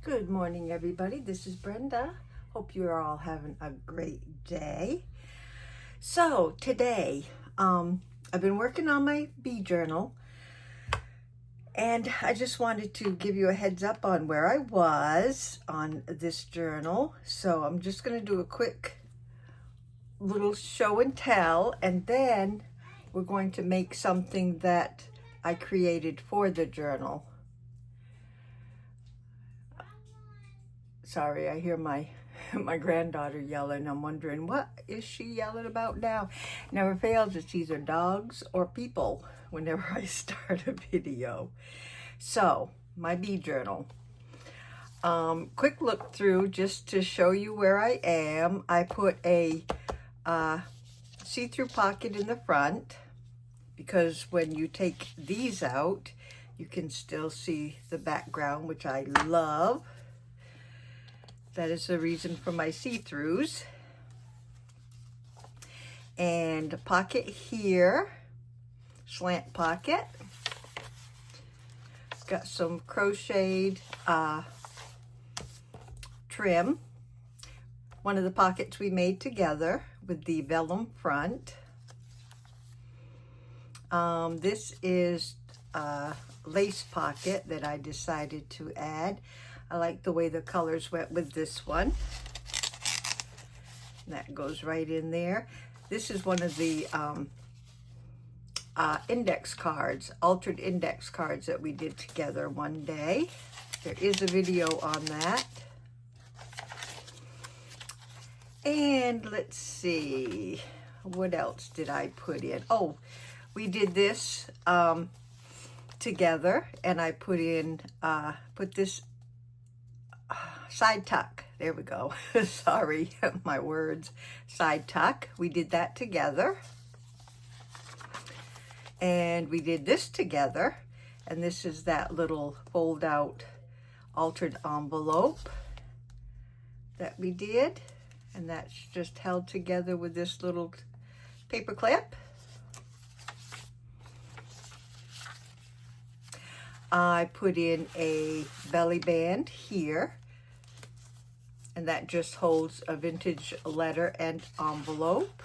Good morning, everybody. This is Brenda. Hope you are all having a great day. So today, I've been working on my bee journal, and I just wanted to give you a heads up on where I was on this journal. So I'm just going to do a quick little show and tell, and then we're going to make something that I created for the journal. Sorry, I hear my granddaughter yelling. I'm wondering, what is she yelling about now? Never fails, it's either dogs or people whenever I start a video. So, my bee journal. Quick look through just to show you where I am. I put a see-through pocket in the front because when you take these out, you can still see the background, which I love. That is the reason for my see-throughs. And a pocket here, slant pocket. Got some crocheted trim. One of the pockets we made together with the vellum front. This is a lace pocket that I decided to add. I like the way the colors went with this one. And that goes right in there. This is one of the index cards, altered index cards that we did together one day. There is a video on that. And let's see, what else did I put in? Oh, we did this together, and I put in, put this side tuck. There we go. Sorry, my words. Side tuck. We did that together. And we did this together. And this is that little fold out altered envelope that we did. And that's just held together with this little paper clip. I put in a belly band here, and that just holds a vintage letter and envelope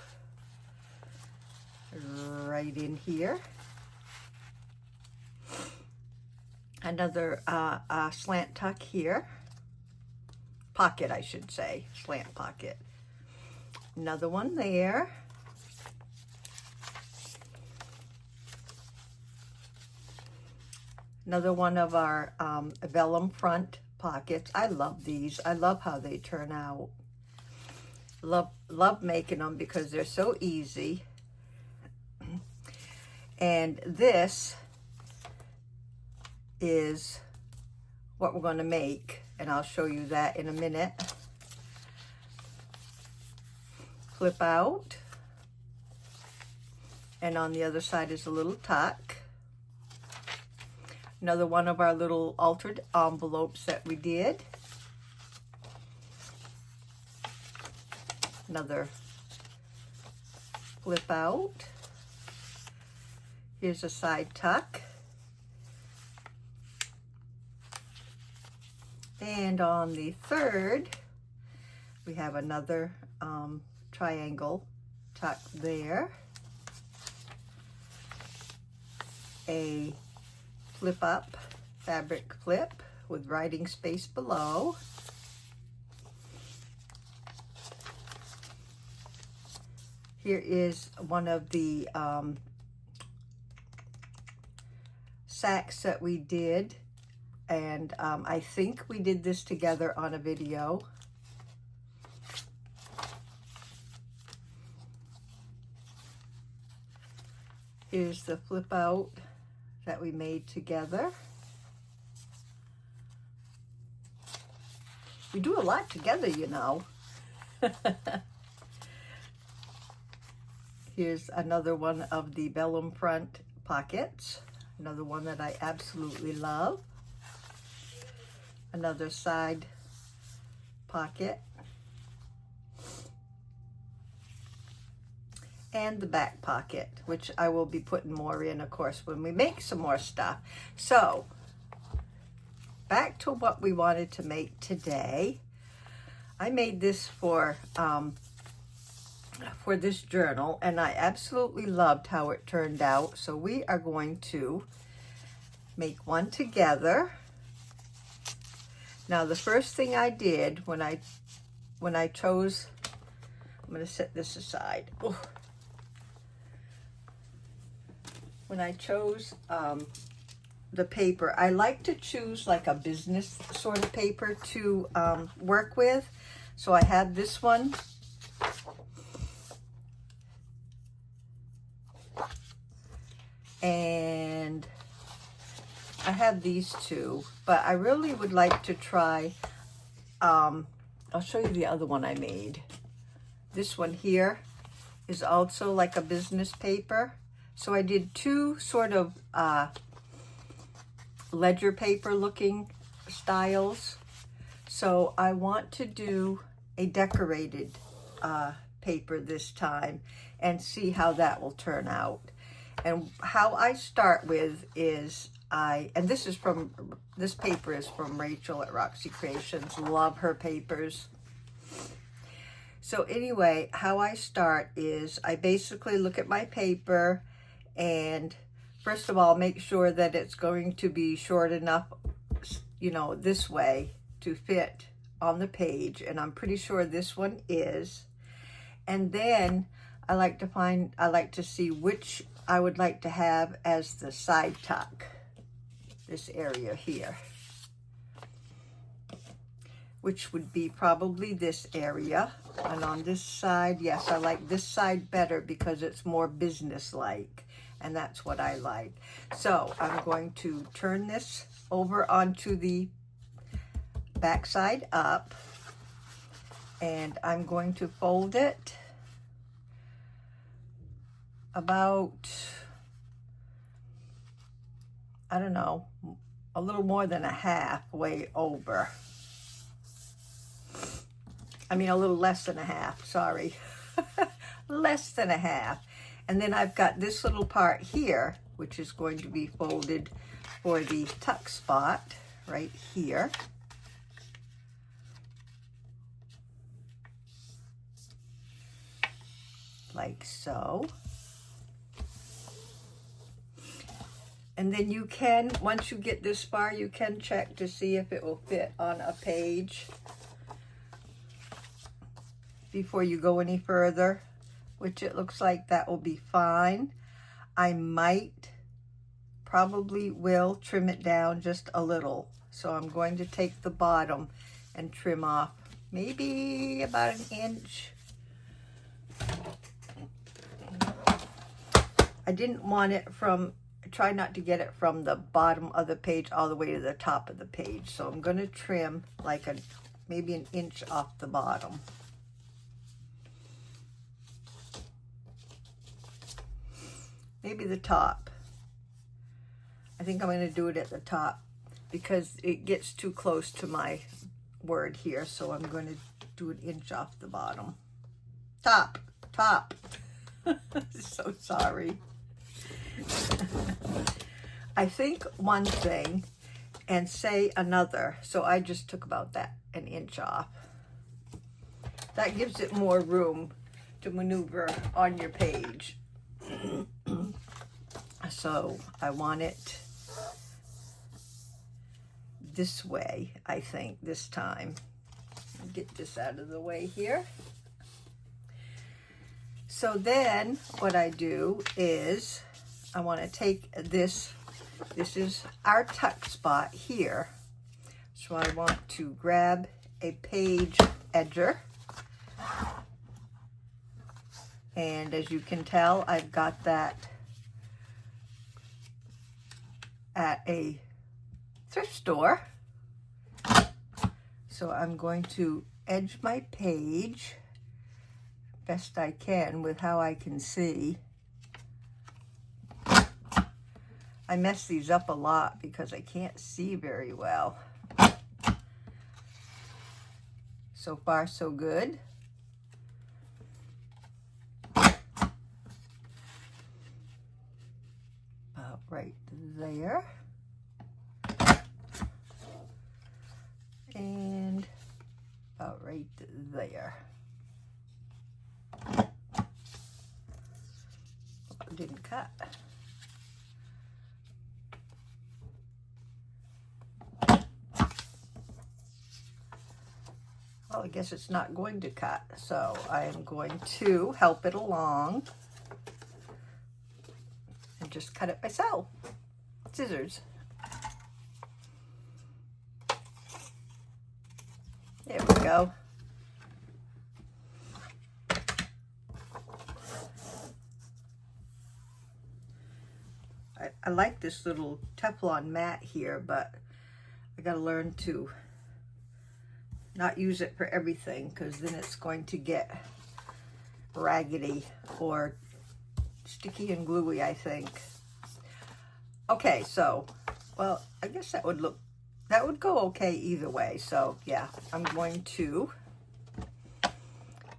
right in here. Another slant tuck here, pocket I should say, slant pocket. Another one there. Another one of our vellum front pockets. I love these. I love how they turn out. Love making them because they're so easy. And this is what we're going to make, and I'll show you that in a minute. Flip out, and on the other side is a little tuck. Another one of our little altered envelopes that we did. Another flip out. Here's a side tuck. And on the third, we have another triangle tuck there. A flip up fabric flip with writing space below. Here is one of the sacks that we did, and I think we did this together on a video. Here's the flip out that we made together. We do a lot together, you know. Here's another one of the vellum front pockets. Another one that I absolutely love. Another side pocket. And the back pocket, which I will be putting more in, of course, when we make some more stuff. So, back to what we wanted to make today. I made this for this journal, and I absolutely loved how it turned out. So we are going to make one together. Now, the first thing I did when I chose, I'm going to set this aside. Oh. When I chose the paper, I like to choose like a business sort of paper to work with. So I have this one. And I have these two, but I really would like to try, I'll show you the other one I made. This one here is also like a business paper. So I did two sort of ledger paper looking styles. So I want to do a decorated paper this time and see how that will turn out. And how I start with is and this paper is from Rachel at Roxy Creations. Love her papers. So anyway, how I start is I basically look at my paper and first of all, make sure that it's going to be short enough, you know, this way to fit on the page. And I'm pretty sure this one is. And then I like to see which I would like to have as the side tuck, this area here, which would be probably this area. And on this side, yes, I like this side better because it's more business-like, and that's what I like. So I'm going to turn this over onto the back side up, and I'm going to fold it about, I don't know, a little more than a halfway over. I mean, a little less than a half, sorry. Less than a half. And then I've got this little part here, which is going to be folded for the tuck spot right here. Like so. And then you can, once you get this far, you can check to see if it will fit on a page before you go any further, which it looks like that will be fine. I probably will trim it down just a little. So I'm going to take the bottom and trim off maybe about 1 inch. I didn't want it try not to get it from the bottom of the page all the way to the top of the page. So I'm going to trim like maybe 1 inch off the bottom. Maybe the top. I think I'm going to do it at the top because it gets too close to my word here. So I'm going to do 1 inch off the bottom. Top. So sorry. I think one thing and say another. So I just took about that 1 inch off. That gives it more room to maneuver on your page. So I want it this way, I think, this time. Get this out of the way here. So then what I do is I want to take this is our tuck spot here. So I want to grab a page edger. And as you can tell, I've got that at a thrift store. So I'm going to edge my page best I can with how I can see. I mess these up a lot because I can't see very well. So far, so good. About right there. right there. It didn't cut. Well, I guess it's not going to cut, so I am going to help it along and just cut it myself. Scissors. There we go. I like this little Teflon mat here, but I gotta learn to not use it for everything, because then it's going to get raggedy or sticky and gluey, I think. Okay, so, well, I guess that would go okay either way. So yeah, I'm going to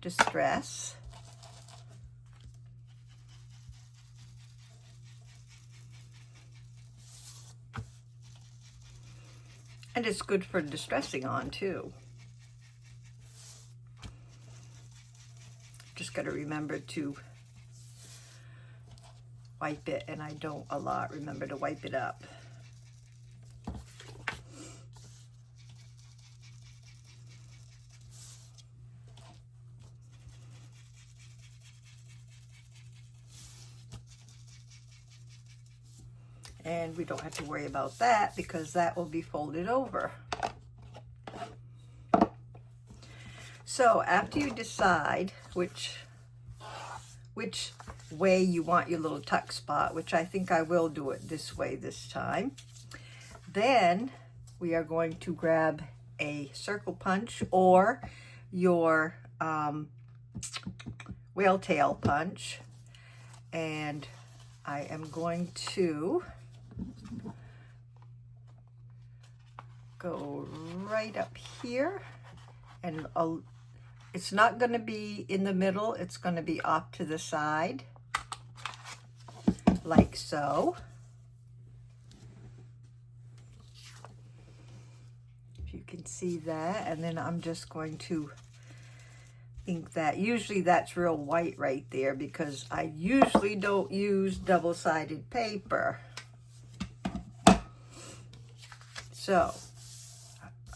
distress. And it's good for distressing on too. Just got to remember to wipe it, and I don't a lot remember to wipe it up. And we don't have to worry about that because that will be folded over. So after you decide which way you want your little tuck spot, which I think I will do it this way this time, then we are going to grab a circle punch or your whale tail punch, and I am going to go right up here, and it's not going to be in the middle, it's going to be off to the side, like so. If you can see that, and then I'm just going to ink that. Usually that's real white right there because I usually don't use double-sided paper. So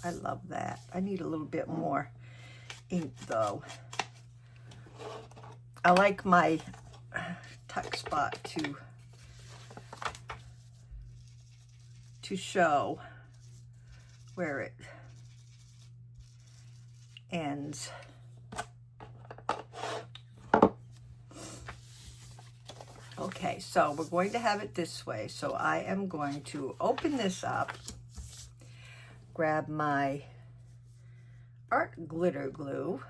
I love that. I need a little bit more ink though. I like my tuck spot to show where it ends. Okay, so we're going to have it this way. So I am going to open this up, grab my art glitter glue,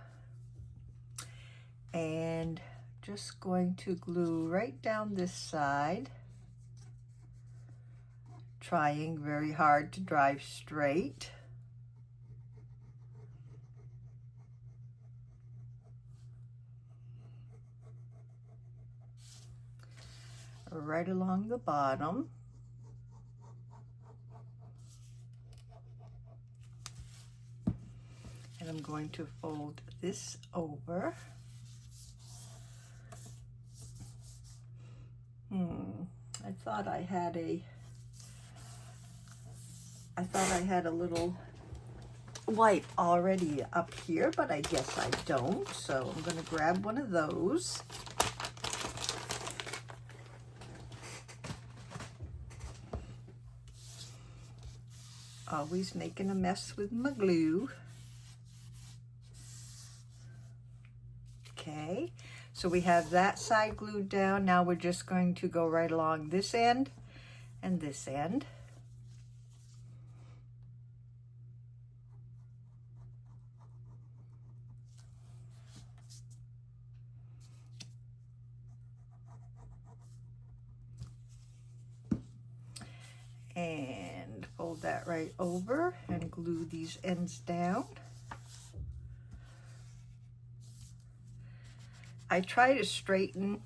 and just going to glue right down this side, trying very hard to drive straight. Right along the bottom. And I'm going to fold this over. I thought I had a little wipe already up here, but I guess I don't. So I'm going to grab one of those. Always making a mess with my glue. Okay, so we have that side glued down. Now we're just going to go right along this end and this end. And fold that right over and glue these ends down. I try to straighten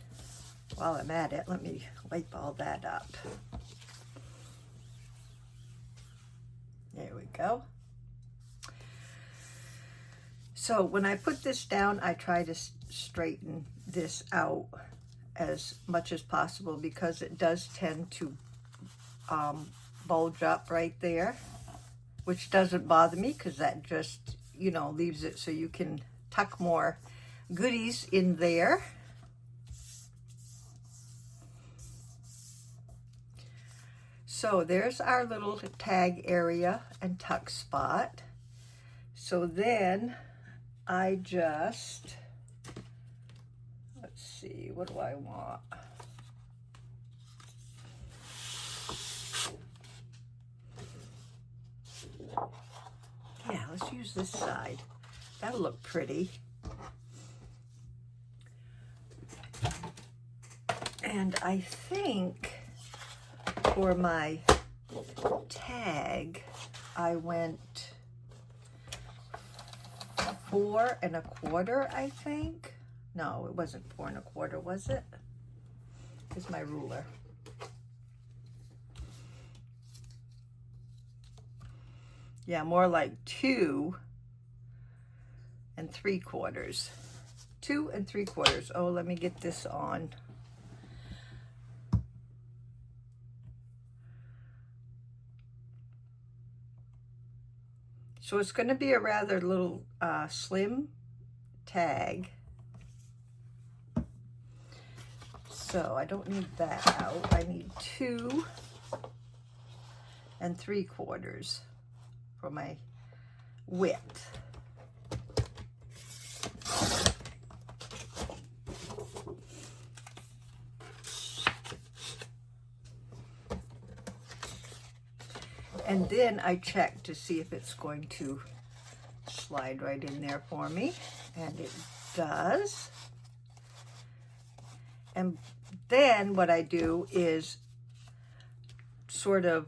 while I'm at it. Let me wipe all that up. There we go. So when I put this down, I try to straighten this out as much as possible because it does tend to bulge up right there, which doesn't bother me because that just, you know, leaves it so you can tuck more goodies in there. So there's our little tag area and tuck spot. So then I just, let's see, what do I want? Yeah, let's use this side. That'll look pretty. And I think for my tag, I went 4 1/4, I think. No, it wasn't 4 1/4, was it? Here's my ruler. Yeah, more like 2 3/4. 2 3/4. Oh, let me get this on. So it's going to be a rather little slim tag. So I don't need that out. I need 2 3/4 for my width. And then I check to see if it's going to slide right in there for me, and it does. And then what I do is sort of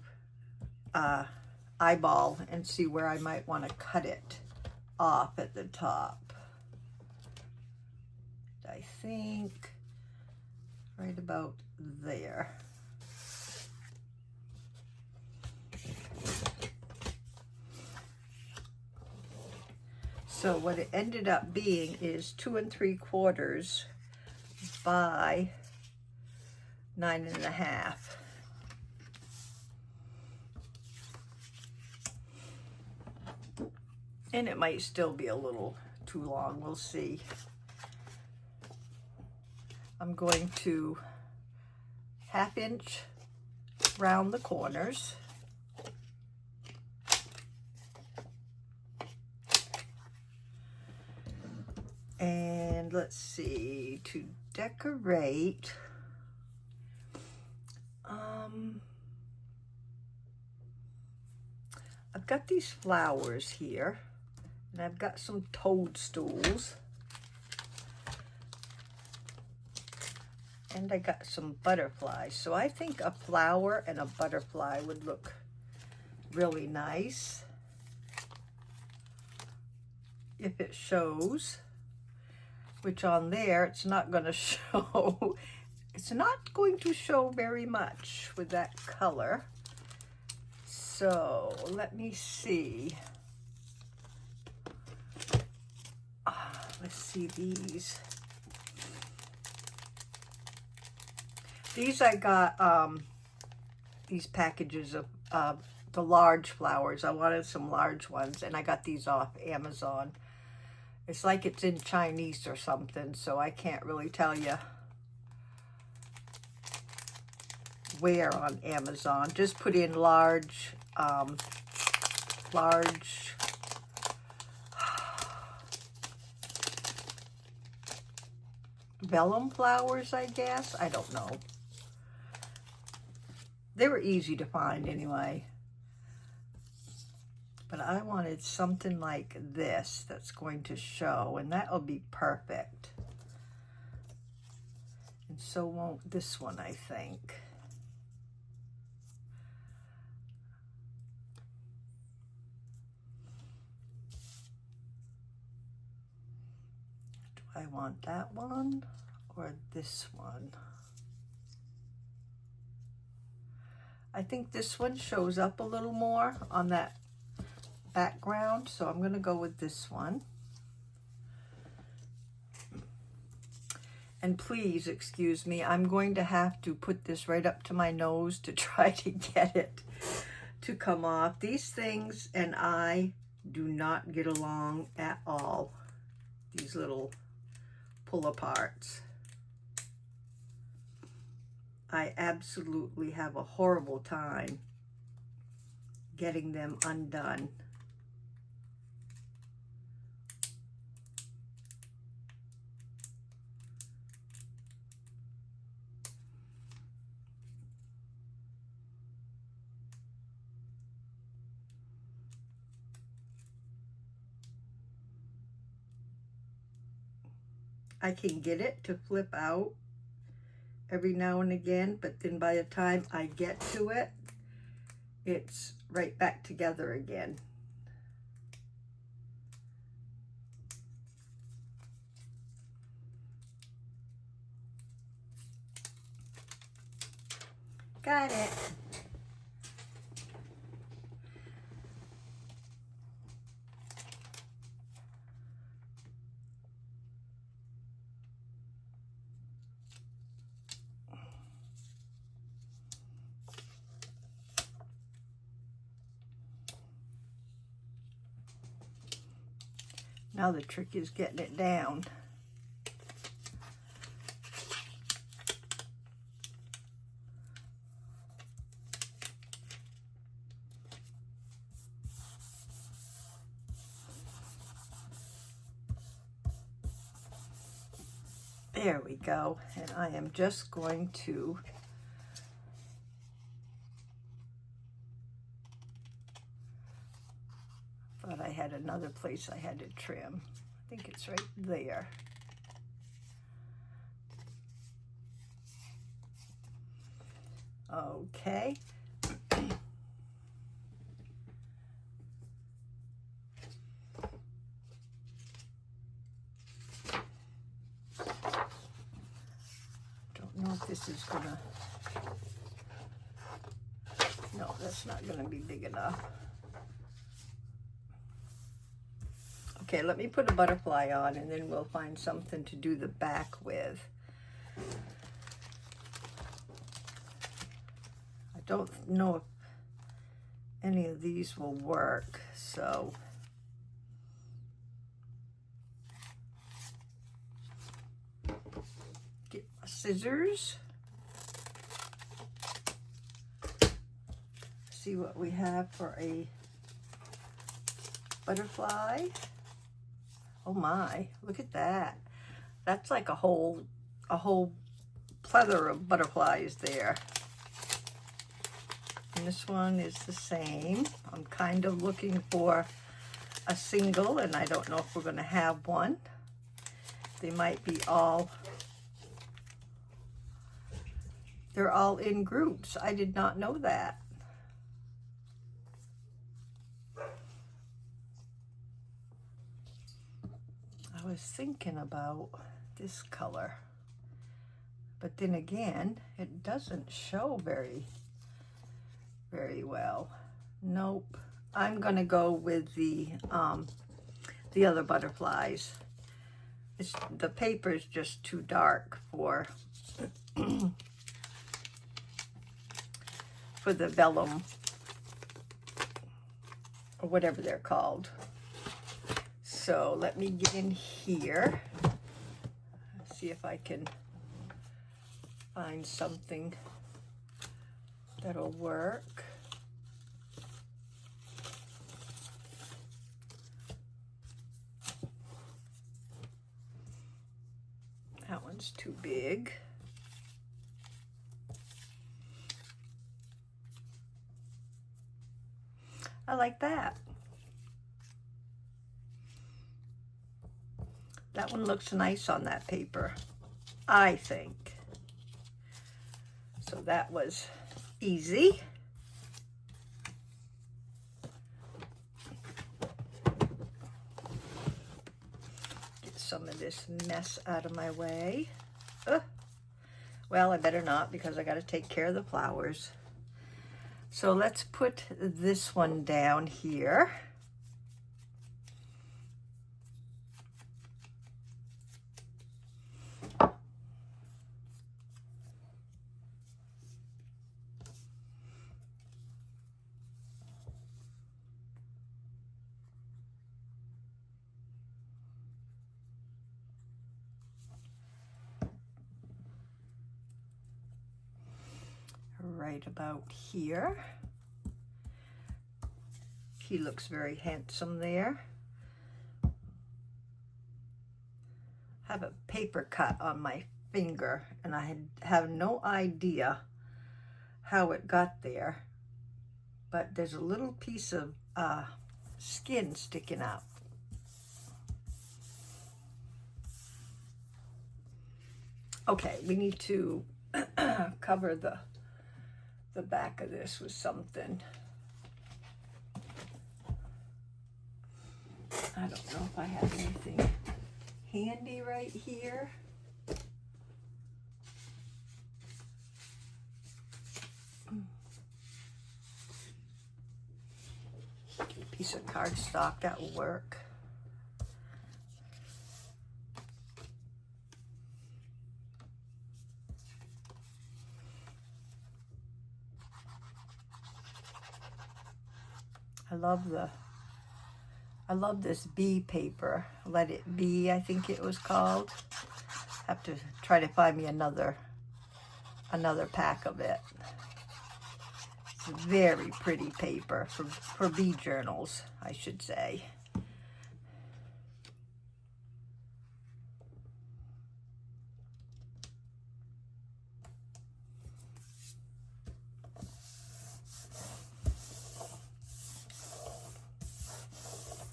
eyeball and see where I might want to cut it off at the top. I think right about there. So what it ended up being is 2 3/4 by 9 1/2. And it might still be a little too long, we'll see. I'm going to 1/2 inch round the corners. And let's see, to decorate, I've got these flowers here, and I've got some toadstools, and I got some butterflies. So I think a flower and a butterfly would look really nice if it shows. Which on there, it's not going to show. It's not going to show very much with that color. So let me see. Let's see these. These I got these packages of the large flowers. I wanted some large ones, and I got these off Amazon. It's like it's in Chinese or something, so I can't really tell you where on Amazon. Just put in large vellum flowers, I guess. I don't know. They were easy to find anyway. But I wanted something like this that's going to show, and that'll be perfect. And so won't this one, I think. Do I want that one or this one? I think this one shows up a little more on that background, so I'm going to go with this one. And please excuse me, I'm going to have to put this right up to my nose to try to get it to come off. These things and I do not get along at all. These little pull aparts. I absolutely have a horrible time getting them undone. I can get it to flip out every now and again, but then by the time I get to it, it's right back together again. Got it. Now the trick is getting it down. There we go. And I am just going to thought I had another place I had to trim. I think it's right there. Okay. Don't know if this is gonna, no, that's not gonna be big enough. Okay, let me put a butterfly on and then we'll find something to do the back with. I don't know if any of these will work, so. Get my scissors. See what we have for a butterfly. Oh my, look at that. That's like a whole plethora of butterflies there. And this one is the same. I'm kind of looking for a single, and I don't know if we're going to have one. They might be all, they're all in groups. I did not know that. I was thinking about this color, but then again, it doesn't show very well. Nope. I'm gonna go with the other butterflies. The paper is just too dark for for the vellum or whatever they're called. So let me get in here, see if I can find something that'll work. That one's too big. I like that. That one looks nice on that paper, I think. So that was easy. Get some of this mess out of my way. Well, I better not because I got to take care of the flowers. So let's put this one down here. right about here. He looks very handsome there. I have a paper cut on my finger and I have no idea how it got there, but there's a little piece of skin sticking out. Okay, we need to cover the back of this with something. I don't know if I have anything handy right here. Piece of cardstock, that will work. I love this bee paper. Let It Be, I think it was called. Have to try to find me another pack of it. It's a very pretty paper for bee journals, I should say.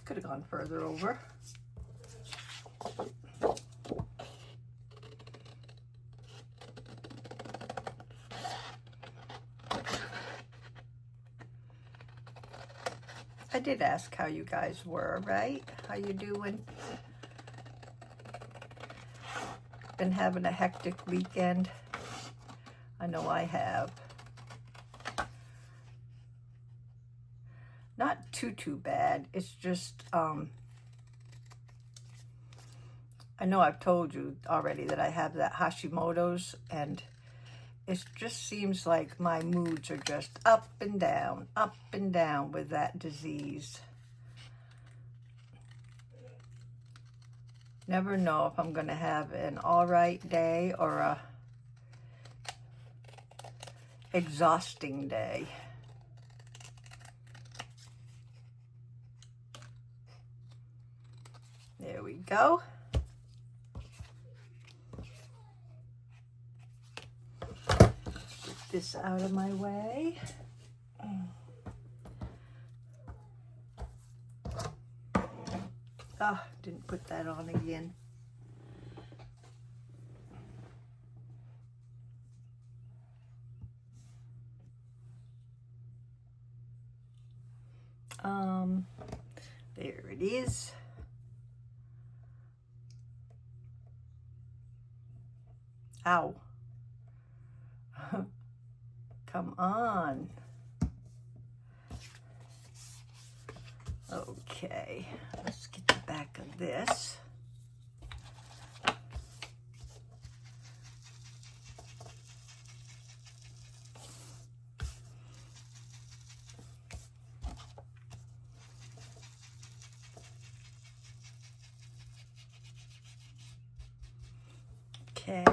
Could have gone further over. I did ask how you guys were, right? How you doing? Been having a hectic weekend. I know I have. Not too bad. It's just, I know I've told you already that I have that Hashimoto's, and it just seems like my moods are just up and down with that disease. Never know if I'm going to have an all right day or a exhausting day. There we go. Get this out of my way. Ah, didn't put that on again. There it is. Ow. Come on. Okay, let's get the back of this. Okay.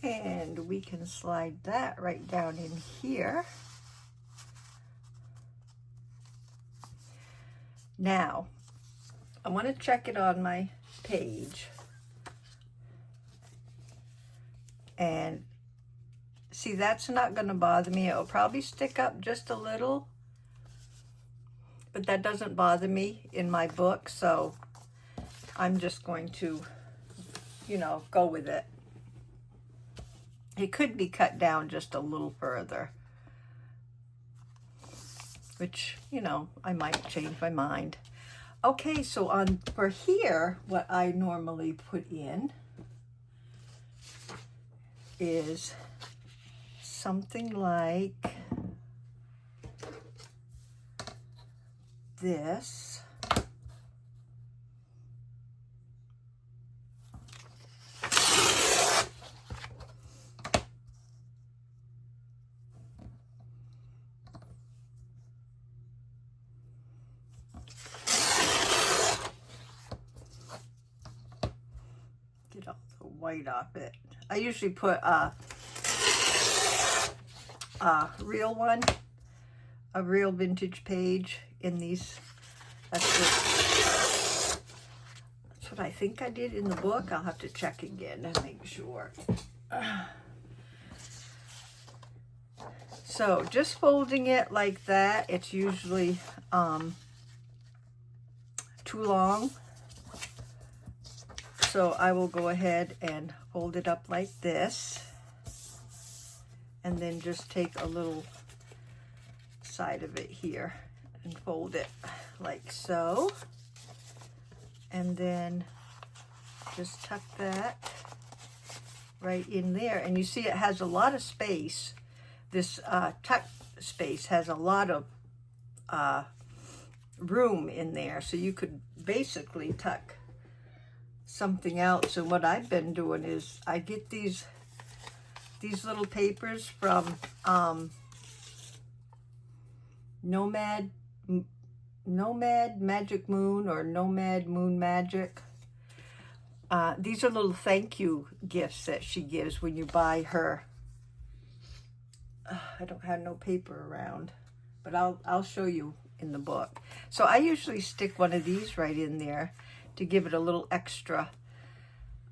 And we can slide that right down in here. Now, I want to check it on my page. And see, that's not going to bother me. It'll probably stick up just a little, but that doesn't bother me in my book, so I'm just going to, you know, go with it. It could be cut down just a little further, which, you know, I might change my mind. Okay, so for here, what I normally put in is something like this. white off it. I usually put a real one, a real vintage page in these. That's what I think I did in the book. I'll have to check again and make sure. So just folding it like that, it's usually too long. So I will go ahead and fold it up like this, and then just take a little side of it here and fold it like so, and then just tuck that right in there. And you see it has a lot of space. This tuck space has a lot of room in there, so you could basically tuck something else. And what I've been doing is I get these little papers from Nomad Magic Moon, or Nomad Moon Magic. These are little thank you gifts that she gives when you buy her. I don't have no paper around, but I'll show you in the book. So I usually stick one of these right in there to give it a little extra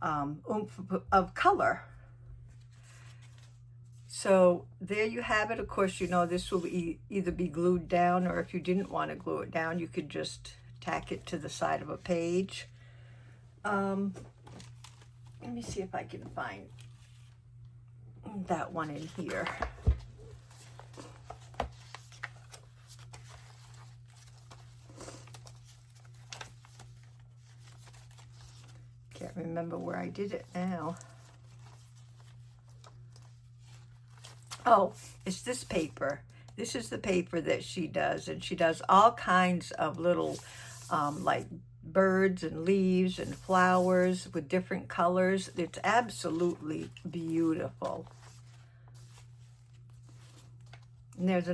oomph of color. So there you have it. Of course, you know this will either be glued down, or if you didn't want to glue it down, you could just tack it to the side of a page. Let me see if I can find that one in here. Can't remember where I did it now. Oh, it's this paper. This is the paper that she does, and she does all kinds of little like birds and leaves and flowers with different colors. It's absolutely beautiful. And here's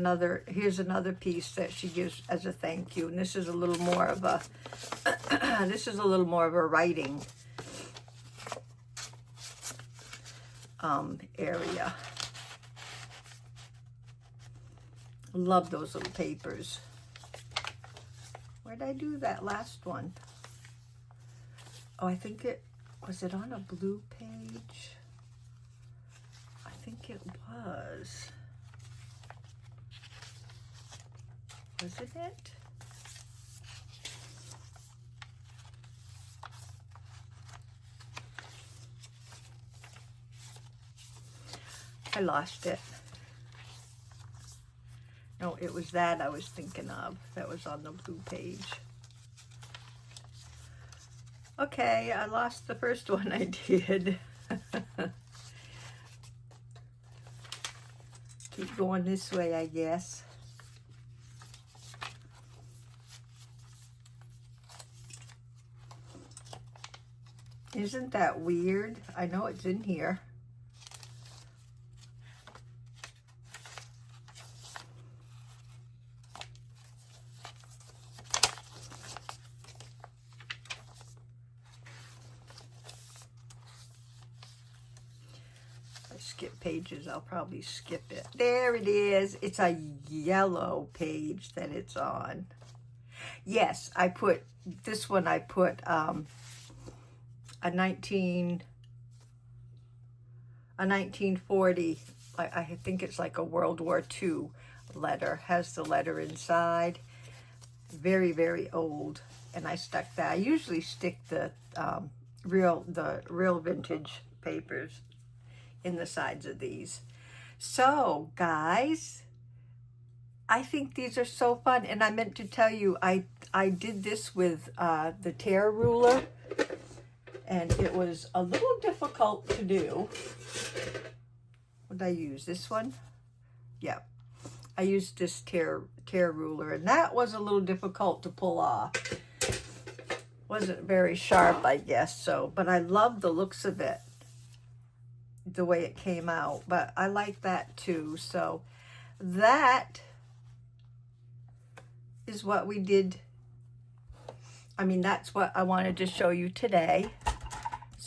another piece that she gives as a thank you, and this is a little more of a writing area. Love those little papers. Where did I do that last one? Oh, I think was it on a blue page? I think it was. Wasn't it? I lost it. No, it was that I was thinking of. That was on the blue page. Okay, I lost the first one I did. Keep going this way, I guess. Isn't that weird? I know it's in here. Skip pages, I'll probably skip it. There it is. It's a yellow page that it's on. Yes, I put this one. I put a 1940. I think it's like a World War II letter. Has the letter inside. Very, very old. And I stuck that. I usually stick the real vintage papers in the sides of these. So guys, I think these are so fun. And I meant to tell you, I did this with the tear ruler, and it was a little difficult to do. What did I use? This one? Yeah, I used this tear ruler, and that was a little difficult to pull off. Wasn't very sharp, I guess. So, but I love the looks of it, the way it came out. But I like that too. So that is what we did. I mean, that's what I wanted to show you today.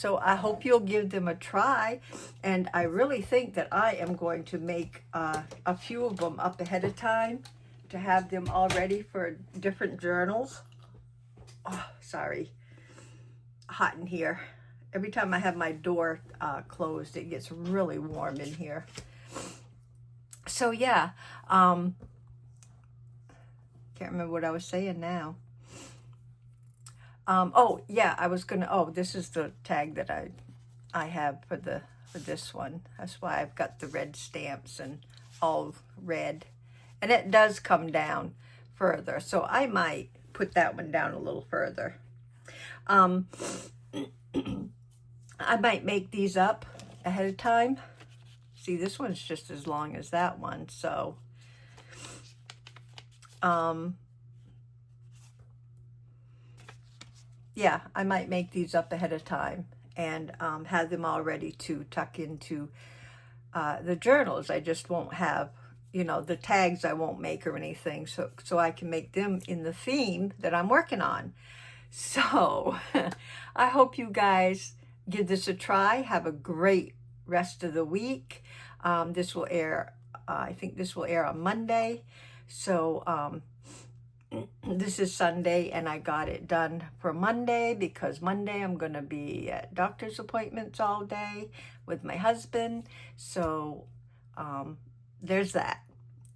So I hope you'll give them a try. And I really think that I am going to make a few of them up ahead of time to have them all ready for different journals. Oh, sorry. Hot in here. Every time I have my door closed, it gets really warm in here. So yeah, can't remember what I was saying now. Oh yeah, I was gonna. Oh, this is the tag that I have for this one. That's why I've got the red stamps and all red, and it does come down further. So I might put that one down a little further. I might make these up ahead of time. See, this one's just as long as that one, so yeah, I might make these up ahead of time and have them all ready to tuck into the journals. I just won't have, you know, the tags I won't make or anything, so I can make them in the theme that I'm working on. So I hope you guys give this a try. Have a great rest of the week. This will air, I think this will air on Monday. So this is Sunday, and I got it done for Monday because Monday I'm going to be at doctor's appointments all day with my husband. So there's that.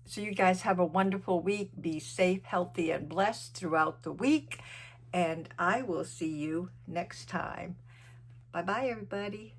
So you guys have a wonderful week. Be safe, healthy, and blessed throughout the week. And I will see you next time. Bye-bye, everybody.